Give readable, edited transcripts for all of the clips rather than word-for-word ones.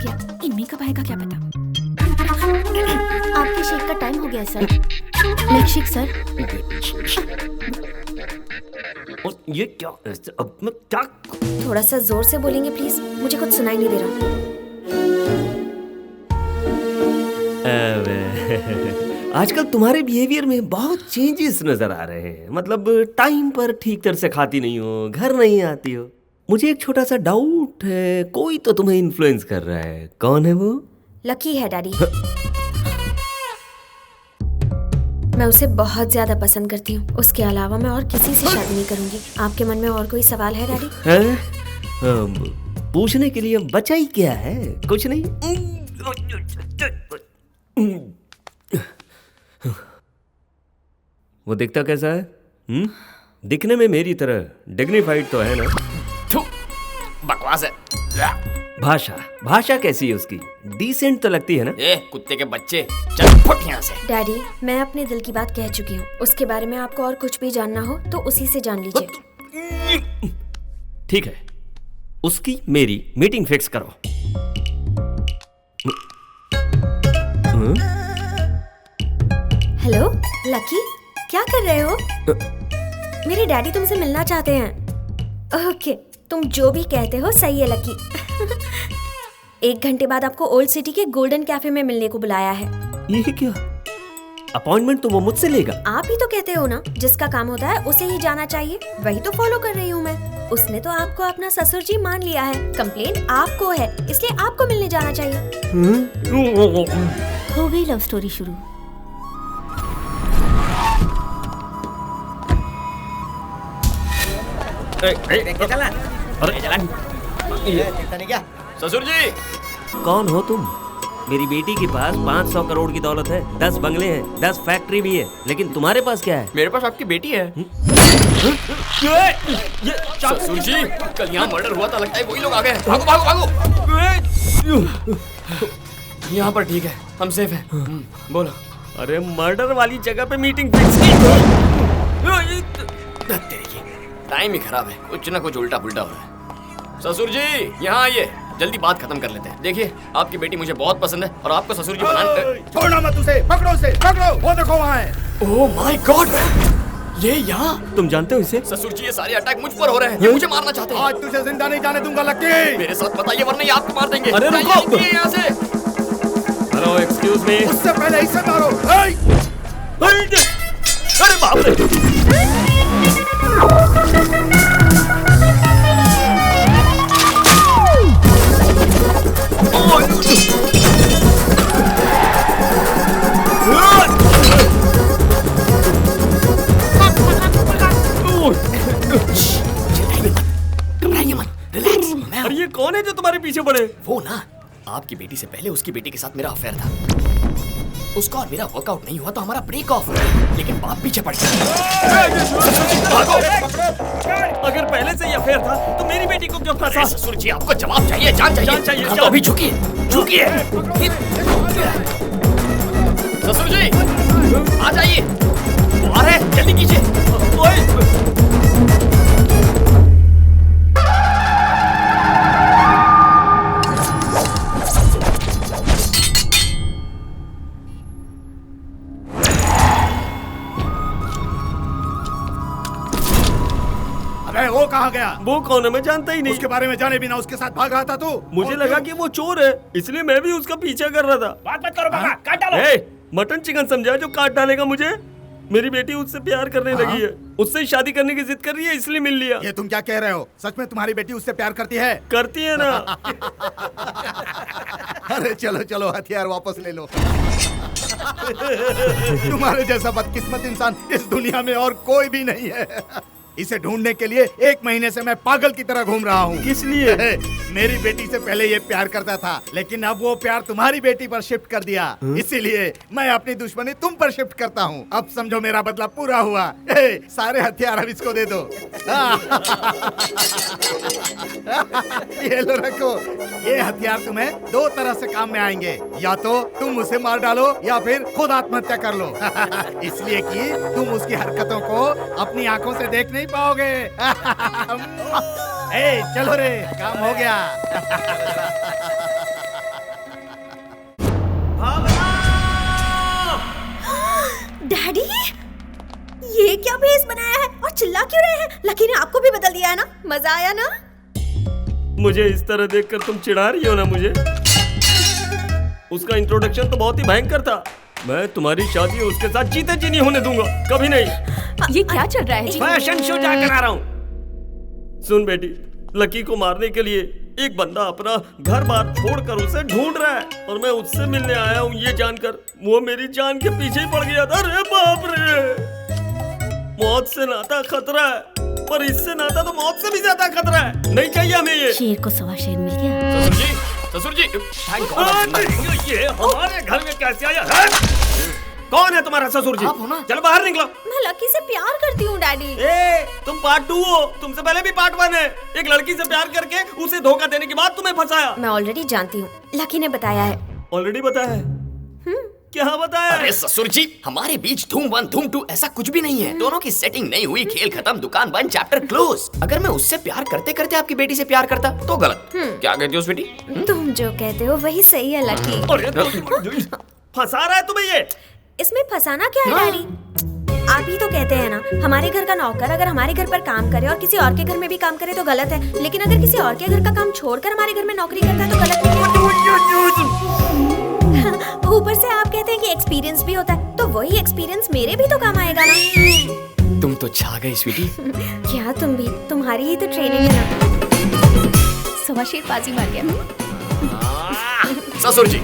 गया, इनमें कब आएगा क्या पता। आपके शेक का टाइम हो गया सर। Milk shake sir. और ये क्या? अब मैं क्या? थोड़ा सा जोर से बोलेंगे प्लीज, मुझे कुछ सुनाई नहीं दे रहा। आजकल तुम्हारे बिहेवियर में बहुत चेंजेस नजर आ रहे हैं। मतलब टाइम पर ठीक तरह से खाती नहीं हो, घर नहीं आती हो। मुझे एक छोटा सा डाउट है, कोई तो तुम्हें इन्फ्लुएंस कर रहा है। कौन है वो? लकी है डैडी। मैं उसे बहुत ज्यादा पसंद करती हूँ। उसके अलावा मैं और किसी से शादी नहीं करूंगी। आपके मन में और कोई सवाल है डैडी? पूछने के लिए बचा ही क्या है? कुछ नहीं। वो दिखता कैसा है? दिखने में मेरी तरह डिग्निफाइड तो है ना? बकवास है। भाषा कैसी है उसकी? डिसेंट तो लगती है ना? कुत्ते के बच्चे, चल फुट यहाँ से। डैडी, मैं अपने दिल की बात कह चुकी हूँ। उसके बारे में आपको और कुछ भी जानना हो तो उसी से जान लीजिए। ठीक है, उसकी मेरी मीटिंग फिक्स करो। हेलो लकी, क्या कर रहे हो? मेरे डैडी तुमसे मिलना चाहते हैं। ओके, तुम जो भी कहते हो सही है लकी। 1 घंटे बाद आपको ओल्ड सिटी के गोल्डन कैफे में मिलने को बुलाया है। ये क्या? अपॉइंटमेंट तो वो मुझसे लेगा। आप ही तो कहते हो ना, जिसका काम होता है उसे ही जाना चाहिए। वही तो फॉलो कर रही हूँ मैं। उसने तो आपको अपना ससुर जी मान लिया है। कंप्लेंट आपको है, इसलिए आपको मिलने जाना चाहिए। हो गई लव स्टोरी शुरू। चला। अरे क्या? ससुर जी, कौन हो तुम? मेरी बेटी के पास 500 करोड़ की दौलत है, 10 बंगले हैं, 10 फैक्ट्री भी है, लेकिन तुम्हारे पास क्या है? मेरे पास आपकी बेटी है। ससुर जी, कल यहाँ मर्डर हुआ था, लगता है वही लोग आ गए। भागो भागो भागो। यहाँ पर ठीक है, हम सेफ हैं। बोलो। अरे मर्डर वाली जगह पे मीटिंग फिक्स की। टाइम ही खराब है, कुछ ना कुछ उल्टा पुल्टा हो रहा है। ससुर जी, यहाँ आइए, जल्दी बात खत्म कर लेते हैं। देखिए, आपकी बेटी मुझे बहुत पसंद है और आपको ससुर जी बनाने। छोड़ना मत उसे, पकड़ो उसे, पकड़ो। वो देखो वहाँ है। ओह माय गॉड, ये यहाँ? तुम जानते हो इसे? ससुर जी, ये सारे अटैक मुझ पर हो रहे हैं। ये मुझे मारना चाहते हैं। आज तुझे जिंदा नहीं जाने दूंगा लकी। मेरे साथ बताइए, वरना ये आपको मार देंगे। अरे रुको। यहाँ से। Hello, excuse me. उससे पहले इसे मारो। अरे बाप रे। अरे ये कौन है जो तुम्हारे पीछे पड़े? वो ना, आपकी बेटी से पहले उसकी बेटी के साथ मेरा अफेयर था। उसका और मेरा वर्कआउट नहीं हुआ तो हमारा ब्रेक ऑफ हो गया, लेकिन बाप पीछे पड़ गया। अगर पहले से ही अफेयर था तो मेरी बेटी को क्यों फंसा? ससुर जी, आपको जवाब चाहिए, जान चाहिए। जान चाहिए, हाँ, तो जान। अभी झुकिए, झुकिए। ससुर जी, आ जाइए। वो आ रहे हैं, जल्दी कीजिए। अरे वो कहाँ गया? वो कौन है? मैं जानता ही नहीं। उसके बारे में जाने बिना उसके साथ भाग रहा था तू? मुझे लगा कि वो चोर है, इसलिए मैं भी उसका पीछा कर रहा था। बात मत करो बाबा, काट डालो। मटन चिकन समझा जो काट डालेगा मुझे? मेरी बेटी उससे प्यार करने लगी है, उससे शादी करने की जिद कर रही है, इसलिए मिल लिया। ये तुम क्या कह रहे हो? सच में तुम्हारी बेटी उससे प्यार करती है? करती है ना। अरे चलो चलो, हथियार वापस ले लो। तुम्हारे जैसा बदकिस्मत इंसान इस दुनिया में और कोई भी नहीं है। इसे ढूंढने के लिए 1 महीने से मैं पागल की तरह घूम रहा हूँ। किस लिए? मेरी बेटी से पहले ये प्यार करता था, लेकिन अब वो प्यार तुम्हारी बेटी पर शिफ्ट कर दिया। इसीलिए मैं अपनी दुश्मनी तुम पर शिफ्ट करता हूँ। अब समझो मेरा बदला पूरा हुआ। सारे हथियार अब इसको दे दो। ये लो रखो। ये हथियार तुम्हें 2 तरह से काम में आएंगे। या तो तुम उसे मार डालो या फिर खुद आत्महत्या कर लो। इसलिए कि तुम उसकी हरकतों को अपनी आंखों से देख नहीं पाओगे। चलो रे, काम हो गया। बता क्यों रहे हैं? लकी ने आपको भी बदल दिया है ना? मजा आया ना? मुझे इस तरह देखकर तुम चिढ़ा रही हो ना मुझे? उसका इंट्रोडक्शन तो बहुत ही भयंकर था। मैं तुम्हारी शादी उसके साथ जीते जी नहीं होने दूंगा, कभी नहीं। ये क्या चल रहा है जी? फैशन शो जा कर आ रहा हूँ। सुन बेटी, लकी को मारने के लिए एक बंदा अपना घर बार छोड़कर उसे ढूंढ रहा है और मैं उससे मिलने आया हूँ ये जानकर वो मेरी जान के पीछे ही पड़ गया था। अरे बाप रे, मौत से नाता खतरा है, पर इससे नाता तो मौत से भी ज्यादा खतरा है। नहीं चाहिए हमें ये। शेर को सवा शेर मिल गया। ससुर जी, थैंक गॉड। ये हमारे घर में कैसे आया है? कौन है तुम्हारा ससुर जी? आप हो ना? चलो बाहर निकलो। मैं लकी से प्यार करती हूँ डैडी। ए, तुम पार्ट 2 हो, तुमसे पहले भी पार्ट 1 है। एक लड़की से प्यार करके उसे धोखा देने के बाद तुम्हें फंसाया। मैं ऑलरेडी जानती हूँ, लकी ने बताया है। ऑलरेडी बताया है? क्या बताया? अरे ससुर जी, हमारे बीच धूम 1 धूम 2 ऐसा कुछ भी नहीं है। दोनों की सेटिंग नहीं हुई, खेल खत्म, दुकान बंद, चैप्टर क्लोज। अगर मैं उससे प्यार करते करते आपकी बेटी से प्यार करता तो गलत। क्या कहती हो उस बेटी? तुम जो कहते हो वही सही है लकी। अरे फंसा रहा है तुम्हें ये? इसमें फंसाना क्या है डैडी? आप ही तो कहते हैं ना, हमारे घर का नौकर अगर हमारे घर पर काम करे और किसी और के घर में भी काम करे तो गलत है, लेकिन अगर किसी और के घर का काम छोड़कर हमारे घर में नौकरी करता है तो गलत नहीं है। ऊपर से आप कहते हैं कि एक्सपीरियंस भी होता है, तो वही एक्सपीरियंस मेरे भी तो काम आएगा ना। तुम तो छा गई स्वीटी। क्या तुम भी? तुम्हारी ही तो ट्रेनिंग है ना। सवा शेर बाजी मार गया। ससुर जी,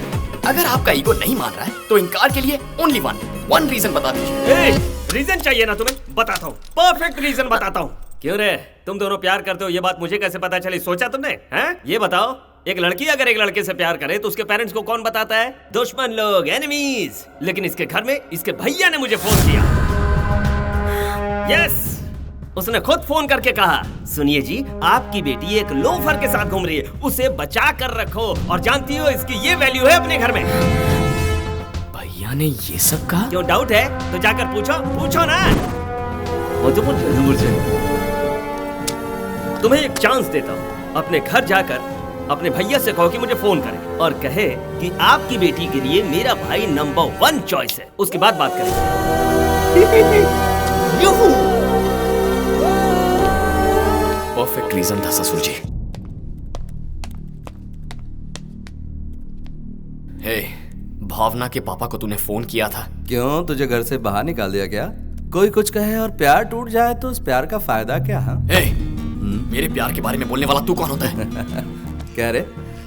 अगर आपका ईगो नहीं मान रहा है तो इनकार के लिए ओनली वन रीजन बता दीजिए। रीजन चाहिए ना तुम्हें? बताता हूँ, परफेक्ट रीजन बताता हूँ। क्यों रे, तुम दोनों प्यार करते हो ये बात मुझे कैसे पता चली? सोचा तुमने? हैं? ये बताओ, एक लड़की अगर एक लड़के से प्यार करे तो उसके पेरेंट्स को कौन बताता है? दुश्मन लोग, एनिमीज। लेकिन इसके घर में इसके भैया ने मुझे फोन किया। यस, उसने खुद फोन करके कहा, सुनिए जी, आपकी बेटी एक लोफर के साथ घूम रही है, उसे बचा कर रखो। और जानती हो इसकी ये वैल्यू है अपने घर में। भैया ने ये सब कहा? क्यों डाउट है तो जाकर पूछो ना। वो तो मुझे तुम्हें एक चांस देता हूँ, अपने घर जाकर अपने भैया से कहो कि मुझे फोन करे और कहे कि आपकी बेटी के लिए मेरा भाई नंबर 1 चॉइस है। उसके बाद बात करेंगे। परफेक्ट रीजन था ससुर जी। हे, भावना के पापा को तूने फोन किया था? क्यों, तुझे घर से बाहर निकाल दिया क्या? कोई कुछ कहे और प्यार टूट जाए तो उस प्यार का फायदा क्या? हाँ, मेरे प्यार के बारे में बोलने वाला तू कौन होता है? कह रहे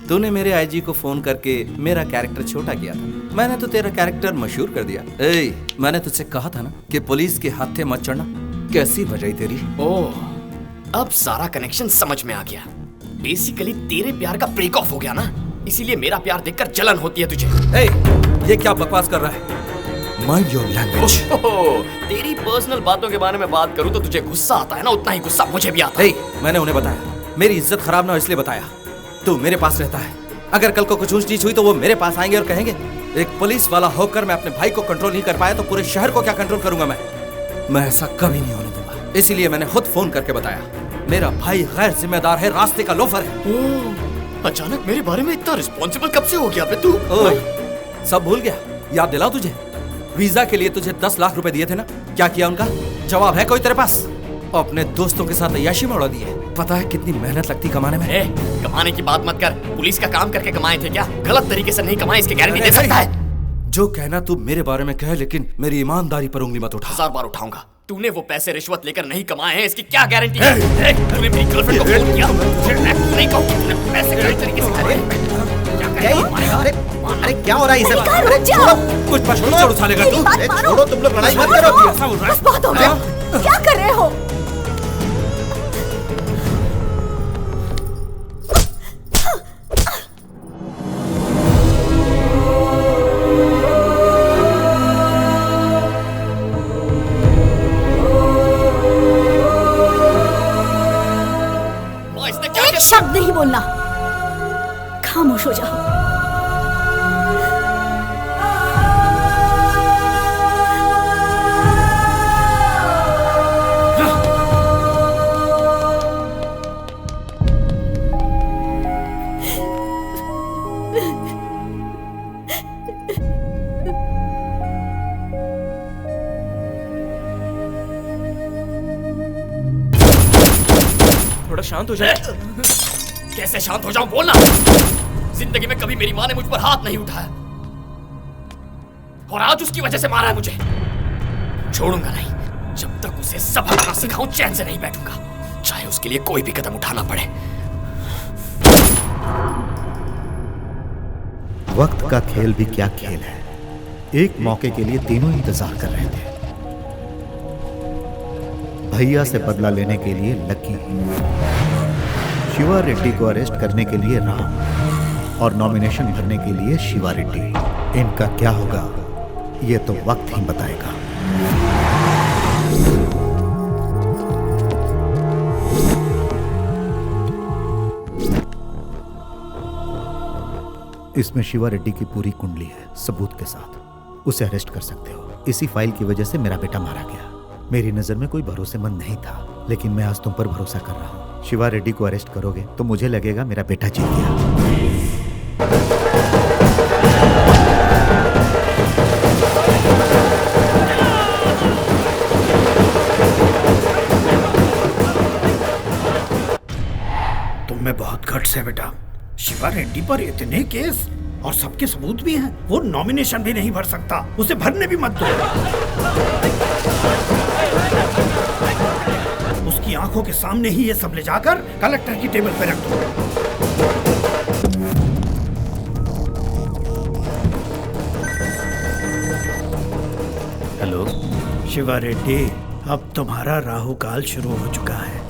तूने मेरे आईजी को फोन करके मेरा कैरेक्टर छोटा किया था, मैंने तो तेरा कैरेक्टर मशहूर कर दिया। मैंने तुझसे कहा था ना कि पुलिस के हाथे मत चढ़ना। कैसी बजाई तेरी। ओह, अब सारा कनेक्शन समझ में आ गया। बेसिकली तेरे प्यार का ब्रेक ऑफ हो गया ना, इसीलिए मेरा प्यार देखकर जलन होती है तुझे। ये क्या बकवास कर रहा है? Mind your language. तेरी पर्सनल बातों के बारे में बात करूं तो तुझे गुस्सा आता है ना, उतना ही गुस्सा मुझे भी आता है। मैंने उन्हें बताया, मेरी इज्जत खराब ना हो इसलिए बताया। तू मेरे पास रहता है, अगर कल को कुछ ऊंच नीच हुई तो वो मेरे पास आएंगे और कहेंगे एक पुलिस वाला होकर मैं अपने भाई को कंट्रोल नहीं कर पाया तो पूरे शहर को क्या कंट्रोल करूंगा मैं ऐसा कभी नहीं होने दूंगा। इसीलिए मैंने खुद फोन करके बताया, मेरा भाई गैर जिम्मेदार है, रास्ते का लोफर है। अचानक मेरे बारे में इतना रिस्पॉन्सिबल कब से हो गया बे तू? सब भूल गया? याद दिलाओ तुझे, वीजा के लिए तुझे 10 लाख रुपए दिए थे ना, क्या किया उनका? जवाब है कोई तेरे पास? अपने दोस्तों के साथ अय्याशी में उड़ा दिए। पता है कितनी मेहनत लगती कमाने में? कमाने की बात मत कर, पुलिस का काम करके कमाए थे क्या? गलत तरीके से नहीं कमाए, इसकी गारंटी दे सकता है? जो कहना तू मेरे बारे में कह, लेकिन मेरी ईमानदारी पर उंगली मत उठा। 1000 बार उठाऊंगा। तूने वो पैसे रिश्वत लेकर नहीं कमाए हैं, इसकी क्या गारंटी है? तूने मेरी गर्लफ्रेंड को फोन किया, नहीं कहूं कि तूने पैसे गलत तरीके से खाए। अरे क्या हो रहा है इसे? रुक जाओ। कुछ पछोड़ उछालेगा तू? छोड़ो, तुम लोग लड़ाई मत करो। ऐसा बोल रहा है? बस बहुत हो गया। क्या कर रहे हो? एक शब्द नहीं बोलना, खामोश हो जाओ। थोड़ा शांत हो जाए। कैसे शांत हो जाऊं, बोलना। जिंदगी में कभी मेरी माँ ने मुझ पर हाथ नहीं उठाया, और आज उसकी वजह से मारा है मुझे। छोड़ूंगा नहीं, जब तक उसे सबक ना सिखाऊं चैन से नहीं बैठूंगा, चाहे उसके लिए कोई भी कदम उठाना पड़े। वक्त का खेल भी क्या खेल है। एक मौके के लिए तीनों इंतजार कर रहे थे। भैया से बदला लेने के लिए लकी, शिवा रेड्डी को अरेस्ट करने के लिए राम, और नॉमिनेशन भरने के लिए शिवा रेड्डी। इनका क्या होगा ये तो वक्त ही बताएगा। इसमें शिवा रेड्डी की पूरी कुंडली है, सबूत के साथ। उसे अरेस्ट कर सकते हो। इसी फाइल की वजह से मेरा बेटा मारा गया। मेरी नजर में कोई भरोसेमंद नहीं था, लेकिन मैं आज तुम पर भरोसा कर रहा हूँ। शिवा रेड्डी को अरेस्ट करोगे तो मुझे लगेगा मेरा बेटा जीत गया। तुम में बहुत गट्स है बेटा। शिवा रेड्डी पर इतने केस और सबके सबूत भी हैं। वो नॉमिनेशन भी नहीं भर सकता, उसे भरने भी मत दो। उसकी आंखों के सामने ही ये सब ले जाकर कलेक्टर की टेबल पर रख दो। हेलो शिवा रेड्डी, अब तुम्हारा राहु काल शुरू हो चुका है।